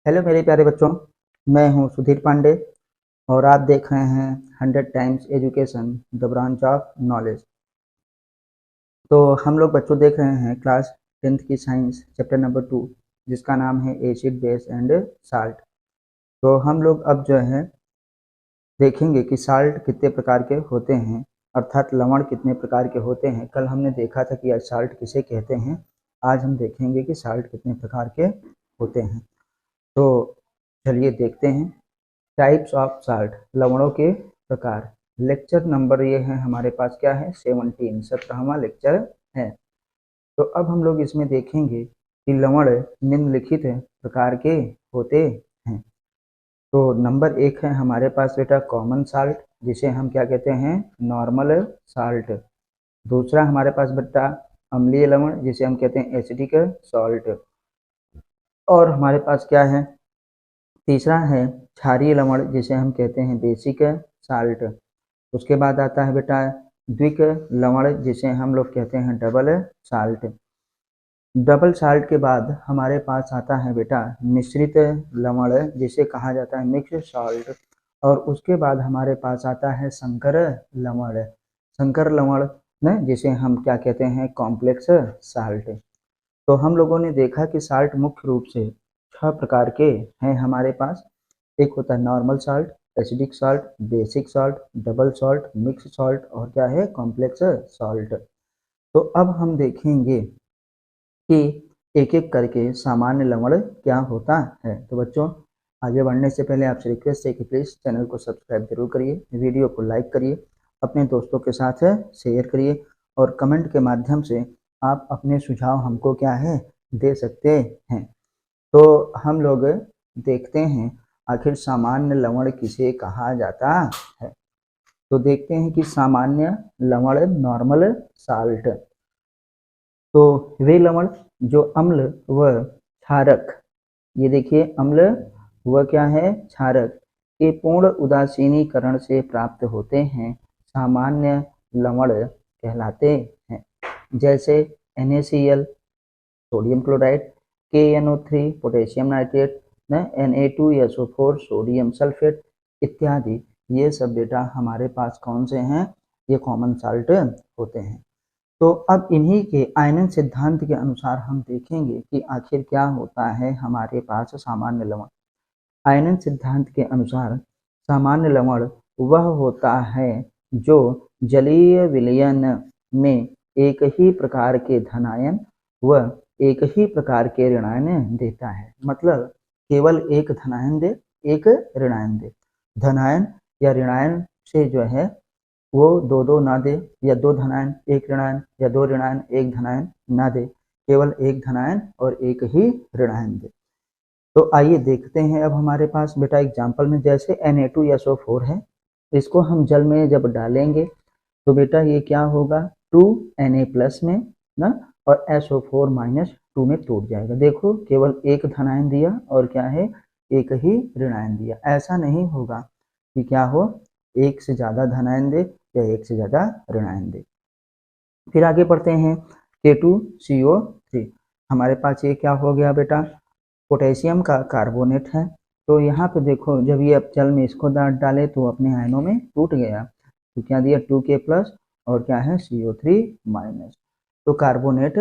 Hello मेरे प्यारे बच्चों, मैं हूं सुधीर पांडे और आप देख रहे हैं 100 times education the branch of knowledge. तो हम लोग बच्चों देख रहे हैं क्लास 10th की साइंस चैप्टर नंबर 2, जिसका नाम है एसिड बेस एंड साल्ट। तो हम लोग अब जो है देखेंगे कि साल्ट कितने प्रकार के होते हैं, अर्थात लवण कितने प्रकार के होते हैं। कल हमने देखा था कि आज साल्ट किसे कहते हैं, आज हम देखेंगे कि साल्ट कितने प्रकार के होते हैं। तो चलिए देखते हैं। टाइप्स ऑफ साल्ट, लवणों के प्रकार। लेक्चर नंबर ये है हमारे पास, क्या है, 17, 17वां लेक्चर है। तो अब हम लोग इसमें देखेंगे कि लवण निम्नलिखित प्रकार के होते हैं। तो नंबर 1 है हमारे पास बेटा कॉमन साल्ट, जिसे हम क्या कहते हैं, नॉर्मल साल्ट। दूसरा हमारे पास बेटा अम्लीय लवण, जिसे हम कहते हैं एसिडिक सॉल्ट। और हमारे पास क्या है, तीसरा है क्षारीय लवण, जिसे हम कहते हैं बेसिक साल्ट। उसके बाद आता है बेटा द्विक लवण, जिसे हम लोग कहते हैं डबल साल्ट। डबल साल्ट के बाद हमारे पास आता है बेटा मिश्रित लवण, जिसे कहा जाता है मिक्स सॉल्ट। और उसके बाद हमारे पास आता है संकर लवण, संकर लवण न, जिसे हम क्या कहते हैं, कॉम्प्लेक्स साल्ट। तो हम लोगों ने देखा कि साल्ट मुख्य रूप से 6 प्रकार के हैं हमारे पास। एक होता है normal salt, acidic salt, basic salt, double salt, mix salt और क्या है, कॉम्प्लेक्स सॉल्ट। तो अब हम देखेंगे कि एक एक करके सामान्य लवण क्या होता है। तो बच्चों, आगे बढ़ने से पहले आपसे रिक्वेस्ट है कि प्लीज़ चैनल को सब्सक्राइब जरूर करिए, वीडियो को लाइक करिए, अपने दोस्तों के साथ शेयर करिए और कमेंट के माध्यम से आप अपने सुझाव हमको क्या है, दे सकते हैं। तो हम लोग देखते हैं आखिर सामान्य लवण किसे कहा जाता है। तो देखते हैं कि सामान्य लवण नॉर्मल साल्ट, तो वे लवण जो अम्ल व क्षारक, ये देखिए अम्ल व क्या है, क्षारक के पूर्ण उदासीनीकरण से प्राप्त होते हैं, सामान्य लवण कहलाते हैं। जैसे NaCl sodium chloride, KNO3 potassium nitrate, Na2SO4 sodium sulphate इत्यादि, ये सब बेटा हमारे पास कौन से हैं, ये कॉमन साल्ट होते हैं। तो अब इन्हीं के आयनन सिद्धांत के अनुसार हम देखेंगे कि आखिर क्या होता है हमारे पास सामान्य लवण। आयनन सिद्धांत के अनुसार सामान्य लवण वह होता है जो जलीय विलयन में एक ही प्रकार के धनायन व एक ही प्रकार के ऋणायन देता है। मतलब केवल एक धनायन दे, एक ऋणायन दे। धनायन या ऋणायन से जो है वो दो दो ना दे, या दो धनायन एक ऋणायन, या दो ऋणायन एक धनायन ना दे, केवल एक धनायन और एक ही ऋणायन दे। तो आइए देखते हैं अब हमारे पास बेटा एग्जाम्पल में, जैसे Na2SO4 है, इसको हम जल में जब डालेंगे तो बेटा ये क्या होगा, 2Na प्लस में ना, और SO4 - 2 में टूट जाएगा। देखो केवल एक धनायन दिया और क्या है, एक ही ऋणायन दिया। ऐसा नहीं होगा कि क्या हो, एक से ज़्यादा धनायन दे या एक से ज़्यादा ऋणायन दे। फिर आगे बढ़ते हैं, K2CO3, हमारे पास ये क्या हो गया बेटा, पोटेशियम का कार्बोनेट है। तो यहाँ पे देखो, जब ये अब जल में इसको डाले तो अपने आयनों में टूट गया, तो क्या दिया, 2K प्लस और क्या है, CO3 माइनस। तो कार्बोनेट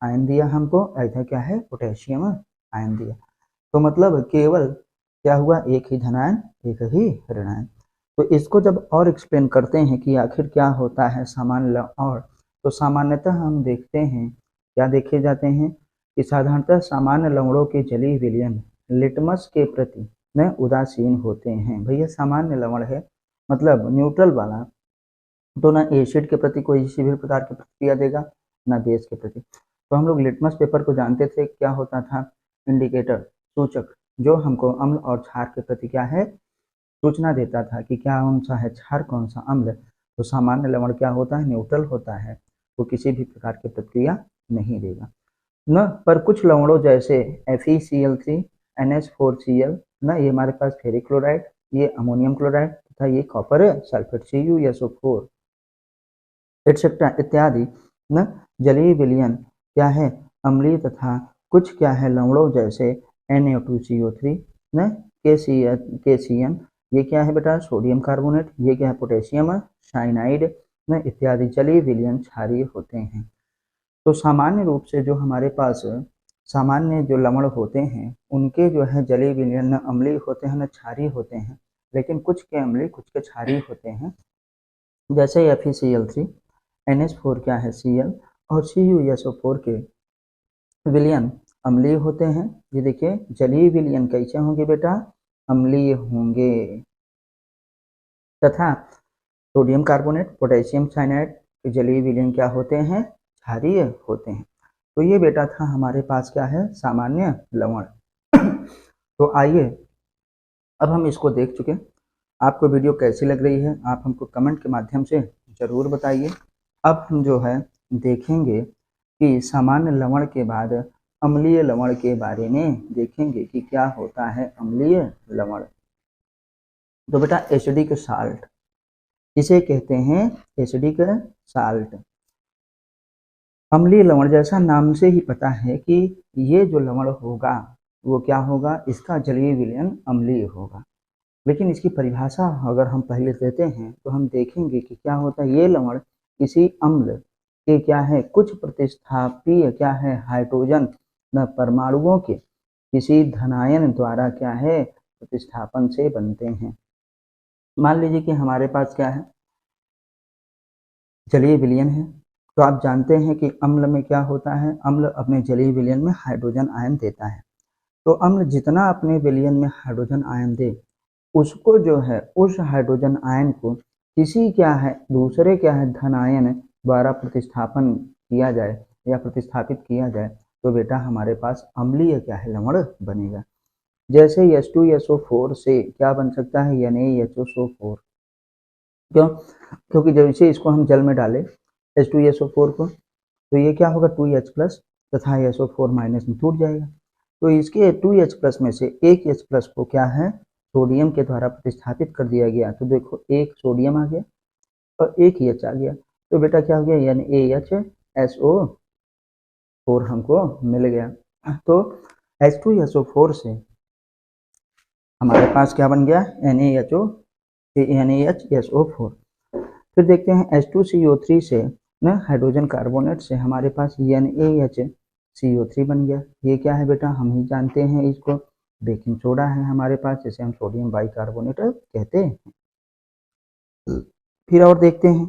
आयन दिया हमको, इधर क्या है, पोटेशियम आयन दिया। तो मतलब केवल क्या हुआ, एक ही धनायन एक ही ऋणायन। तो इसको जब और एक्सप्लेन करते हैं कि आखिर क्या होता है सामान्य और, तो सामान्यतः हम देखते हैं, क्या देखे जाते हैं कि साधारणतः सामान्य लवणों के जलीय विलयन लिटमस के प्रति न उदासीन होते हैं। भैया सामान्य लवण है मतलब न्यूट्रल वाला, तो ना एसिड के प्रति कोई किसी भी प्रकार की प्रतिक्रिया देगा, ना बेस के प्रति। तो हम लोग लिटमस पेपर को जानते थे, क्या होता था, इंडिकेटर, सूचक, जो हमको अम्ल और क्षार के प्रति क्या है, सूचना देता था कि क्या कौन सा है क्षार, कौन सा अम्ल। तो सामान्य लवण क्या होता है, न्यूट्रल होता है, वो किसी भी प्रकार की प्रतिक्रिया नहीं देगा न। पर कुछ लवणों जैसे FeCl3, NH4Cl न, ये हमारे पास फेरिक क्लोराइड, ये अमोनियम क्लोराइड तथा ये कॉपर सल्फेट CuSO4 एटसेट्रा इत्यादि न, जलीय विलयन क्या है, अम्लीय तथा कुछ क्या है लवणों जैसे Na2CO3 न KCN, ये क्या है बेटा सोडियम कार्बोनेट, ये क्या है पोटेशियम साइनाइड न इत्यादि जलीय विलयन क्षारीय होते हैं। तो सामान्य रूप से जो हमारे पास सामान्य जो लवण होते हैं उनके जो है जलीय विलयन न अम्लीय होते हैं न क्षारीय होते हैं, लेकिन कुछ के अम्लीय कुछ के क्षारीय होते हैं। जैसे FeCl3, NH4 क्या है Cl और CuSO4 के विलयन अम्लीय होते हैं। ये देखिए जलीय विलयन कैसे होंगे बेटा, अम्लीय होंगे। तथा सोडियम कार्बोनेट पोटेशियम साइनाइड के जलीय विलयन क्या होते हैं, क्षारीय होते हैं। तो ये बेटा था हमारे पास क्या है सामान्य लवण। तो आइए अब हम इसको देख चुके, आपको वीडियो कैसी लग रही है आप हमको कमेंट के माध्यम से ज़रूर बताइए। अब हम जो है देखेंगे कि सामान्य लवण के बाद अम्लीय लवण के बारे में देखेंगे कि क्या होता है अम्लीय लवण। तो बेटा एसिडिक साल्ट, इसे कहते हैं एसिडिक साल्ट। अम्लीय लवण जैसा नाम से ही पता है कि ये जो लवण होगा वो क्या होगा, इसका जलीय विलयन अम्लीय होगा। लेकिन इसकी परिभाषा अगर हम पहले देते हैं तो हम देखेंगे कि क्या होता है, ये लवण किसी अम्ल के क्या है कुछ प्रतिस्थापीय क्या है हाइड्रोजन न परमाणुओं के किसी धनायन द्वारा क्या है प्रतिस्थापन से बनते हैं। मान लीजिए कि हमारे पास क्या है जलीय विलयन है, तो आप जानते हैं कि अम्ल में क्या होता है, अम्ल अपने जलीय विलयन में हाइड्रोजन आयन देता है। तो अम्ल जितना अपने विलयन में हाइड्रोजन आयन दे उसको जो है उस हाइड्रोजन आयन को किसी क्या है दूसरे क्या है धन आयन द्वारा प्रतिस्थापन किया जाए या प्रतिस्थापित किया जाए तो बेटा हमारे पास अम्लीय क्या है लवण बनेगा। जैसे H2SO4 से क्या बन सकता है NaHO4, क्यों, क्योंकि जैसे इसको हम जल में डालें H2SO4 को तो ये क्या होगा 2H प्लस तथा SO4 माइनस में टूट जाएगा। तो इसके 2H प्लस में से एक H प्लस को क्या है सोडियम के द्वारा प्रतिस्थापित कर दिया गया, तो देखो एक सोडियम आ गया और एक H आ गया, तो बेटा क्या हो गया NaHSO4 हमको मिल गया। तो H2SO4 से हमारे पास क्या बन गया NaHSO4। फिर देखते हैं H2CO3 से न हाइड्रोजन कार्बोनेट से हमारे पास NaHCO3 बन गया। ये क्या है बेटा हम ही जानते हैं इसको, बेकिंग सोडा है हमारे पास जिसे हम सोडियम बाइकार्बोनेट कहते हैं। फिर और देखते हैं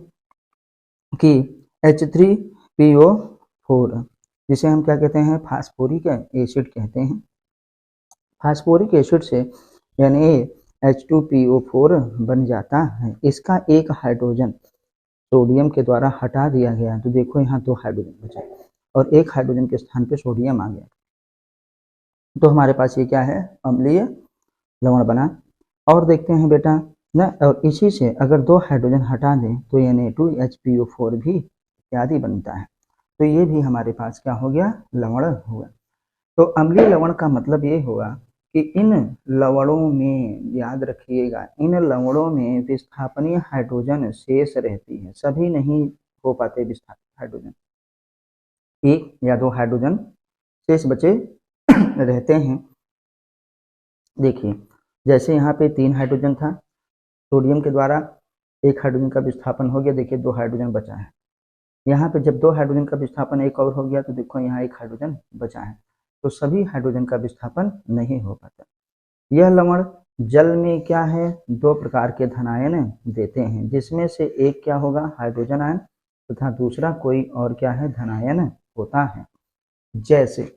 कि H3PO4 जिसे हम क्या कहते हैं फास्फोरिक एसिड कहते हैं। फास्फोरिक एसिड से NaH2PO4 बन जाता है। इसका एक हाइड्रोजन सोडियम के द्वारा हटा दिया गया, तो देखो यहाँ 2 हाइड्रोजन बचे और एक हाइड्रोजन के स्थान पे सोडियम आ गया, तो हमारे पास ये क्या है अम्लीय लवण बना। और देखते हैं बेटा न, और इसी से अगर 2 हाइड्रोजन हटा दें तो Na2HPO4 भी इत्यादि बनता है, तो ये भी हमारे पास क्या हो गया लवण हुआ। तो अम्लीय लवण का मतलब ये होगा कि इन लवणों में याद रखिएगा इन लवणों में विस्थापनीय हाइड्रोजन शेष रहती है, सभी नहीं हो पाते विस्थापित हाइड्रोजन, 1 या 2 हाइड्रोजन शेष बचे रहते हैं। देखिए जैसे यहाँ पे 3 हाइड्रोजन था, सोडियम के द्वारा 1 हाइड्रोजन का विस्थापन हो गया, देखिए 2 हाइड्रोजन बचा है। यहाँ पे जब 2 हाइड्रोजन का विस्थापन एक और हो गया तो देखो यहाँ 1 हाइड्रोजन बचा है, तो सभी हाइड्रोजन का विस्थापन नहीं हो पाता। यह लवण जल में क्या है 2 प्रकार के धनायन देते हैं, जिसमें से एक क्या होगा हाइड्रोजन आयन तथा दूसरा कोई और क्या है धनायन होता है। जैसे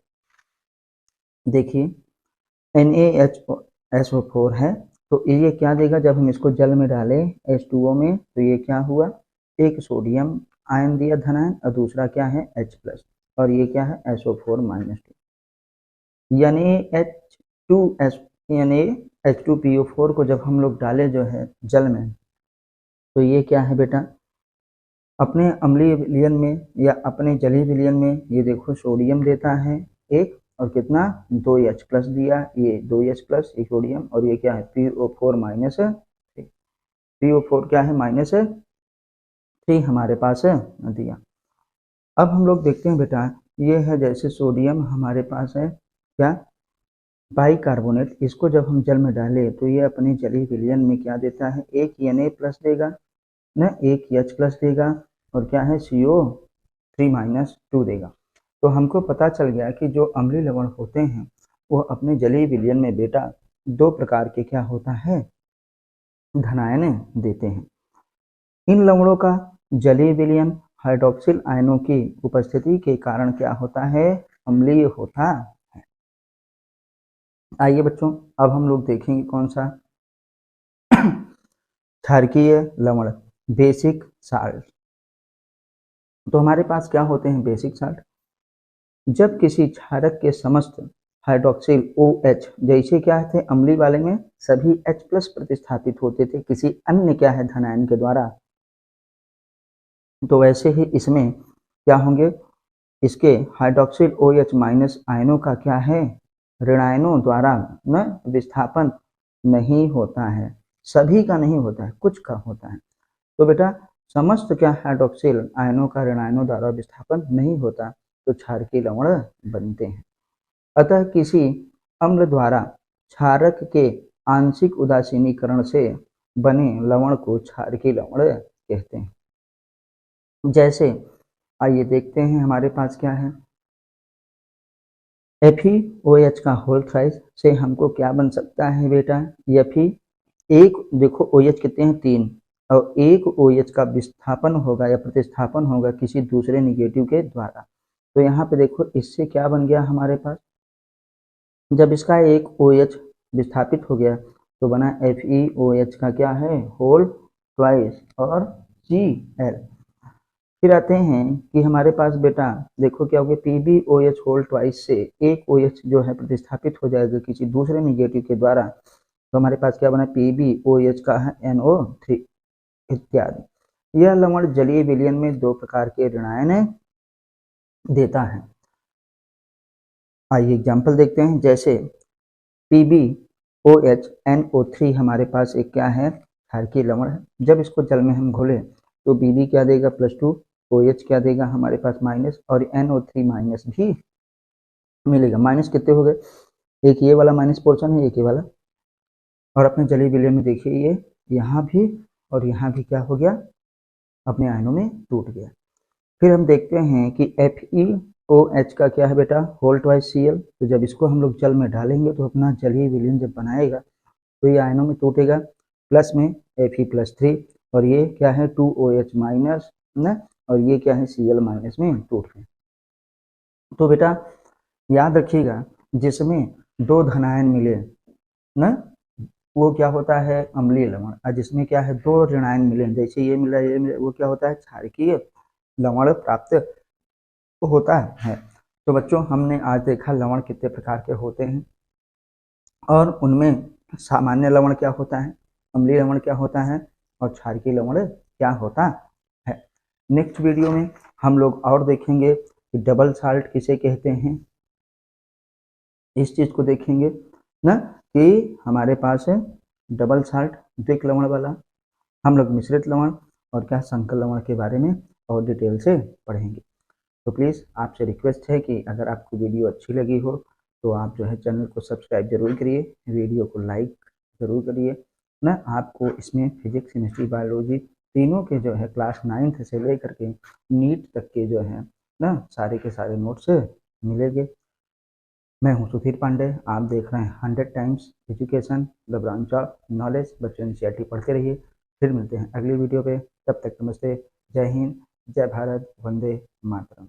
देखिए NaHSO4 है, तो ये क्या देगा जब हम इसको जल में डालें H2O में, तो ये क्या हुआ एक सोडियम आयन दिया धनायन और दूसरा क्या है H प्लस और ये क्या है SO4 माइनस 2, यानी H2PO4 को जब हम लोग डाले जो है जल में, तो ये क्या है बेटा अपने अम्लीय विलयन में या अपने जलीय विलयन में ये देखो सोडियम देता है एक और कितना 2H प्लस दिया, ये 2H प्लस ये सोडियम और ये क्या है PO4 माइनस 3, PO4 क्या है माइनस 3 हमारे पास दिया। अब हम लोग देखते हैं बेटा ये है जैसे सोडियम हमारे पास है क्या बाइकार्बोनेट, इसको जब हम जल में डालें तो ये अपने जलीय विलयन में क्या देता है, एक Na प्लस देगा न, एक H प्लस देगा और क्या है CO3- देगा। तो हमको पता चल गया कि जो अम्लीय लवण होते हैं वो अपने जलीय विलयन में बेटा दो प्रकार के क्या होता है, धनायन देते हैं। इन लवणों का जलीय विलयन हाइड्रोक्सिल आयनों की उपस्थिति के कारण क्या होता है, अम्लीय होता है। आइए बच्चों, अब हम लोग देखेंगे कौन सा, क्षारकीय लवण, बेसिक साल्ट। तो हमारे पास क्या होते हैं बेसिक साल्ट, जब किसी क्षारक के समस्त हाइड्रोक्सिल OH, जैसे क्या थे अम्लीय वाले में सभी H प्लस प्रतिस्थापित होते थे किसी अन्य क्या है धनायन के द्वारा, तो वैसे ही इसमें क्या होंगे, इसके हाइड्रोक्सिल OH माइनस आयनों का क्या है, ऋणायनों द्वारा न विस्थापन नहीं होता है, सभी का नहीं होता है, कुछ का होता है। तो बेटा समस्त क्या हाइड्रोक्सिल आयनों का ऋणायनों द्वारा विस्थापन नहीं होता तो क्षारकीय लवण बनते हैं। अतः किसी अम्ल द्वारा क्षारक के आंशिक उदासीनीकरण से बने लवण को क्षारकीय लवण कहते हैं। जैसे आइए देखते हैं हमारे पास क्या है, FeOH का होल थ्राइस से हमको क्या बन सकता है बेटा, Fe एक, देखो OH कितने हैं 3, और एक OH का विस्थापन होगा या प्रतिस्थापन होगा किसी दूसरे निगेटिव के द्वारा। तो यहाँ पे देखो इससे क्या बन गया हमारे पास, जब इसका एक OH विस्थापित हो गया तो बना FeOH का क्या है होल ट्वाइस और Cl। फिर आते हैं कि हमारे पास बेटा देखो क्या हो गया, PbOH होल ट्वाइस से एक OH जो है प्रतिस्थापित हो जाएगा किसी दूसरे निगेटिव के द्वारा, तो हमारे पास क्या बना PbOH का है NO3 इत्यादि। यह लवण जलीय विलयन में दो प्रकार के ऋणायन देता है। आइए एग्जाम्पल देखते हैं, जैसे PbOH NO3 हमारे पास एक क्या है क्षारकीय लवण है, जब इसको जल में हम घोले तो Pb क्या देगा +2, OH क्या देगा हमारे पास माइनस, और NO3 माइनस भी मिलेगा। माइनस कितने हो गए, एक ये वाला माइनस पोर्शन है, एक ये वाला, और अपने जलीय विलयन में देखिए ये यहाँ भी और यहाँ भी क्या हो गया, अपने आयनों में टूट गया। फिर हम देखते हैं कि FeOH का क्या है बेटा होल ट्वाइस Cl, तो जब इसको हम लोग जल में डालेंगे तो अपना जलीय विलयन जब बनाएगा तो ये आयनों में टूटेगा, प्लस में Fe+3 और ये क्या है 2OH माइनस न, और ये क्या है Cl माइनस में टूट गए। तो बेटा याद रखिएगा जिसमें दो धनायन मिले न वो क्या होता है अम्लीय लवण, और जिसमें क्या है दो ऋणायन मिले जैसे ये मिला ये मिला वो क्या होता है क्षारकीय लवण प्राप्त होता है। तो बच्चों हमने आज देखा लवण कितने प्रकार के होते हैं और उनमें सामान्य लवण क्या होता है, अम्लीय लवण क्या होता है और क्षारकीय लवण क्या होता है। नेक्स्ट वीडियो में हम लोग और देखेंगे कि डबल साल्ट किसे कहते हैं, इस चीज को देखेंगे ना कि हमारे पास है डबल साल्ट द्विक लवण वाला, हम लोग मिश्रित लवण और क्या संकर लवण के बारे में और डिटेल से पढ़ेंगे। तो प्लीज़ आपसे रिक्वेस्ट है कि अगर आपको वीडियो अच्छी लगी हो तो आप जो है चैनल को सब्सक्राइब जरूर करिए, वीडियो को लाइक ज़रूर करिए ना। आपको इसमें फिजिक्स केमिस्ट्री बायोलॉजी तीनों के जो है क्लास 9th से लेकर के नीट तक के जो है ना सारे के सारे नोट्स मिलेंगे। मैं हूं सुधीर पांडे, आप देख रहे हैं 100 times education the branch of knowledge. बच्चों NCERT पढ़ते रहिए। फिर मिलते हैं अगली वीडियो पे, तब तक नमस्ते, जय हिंद, जय भारत, वंदे मातरम।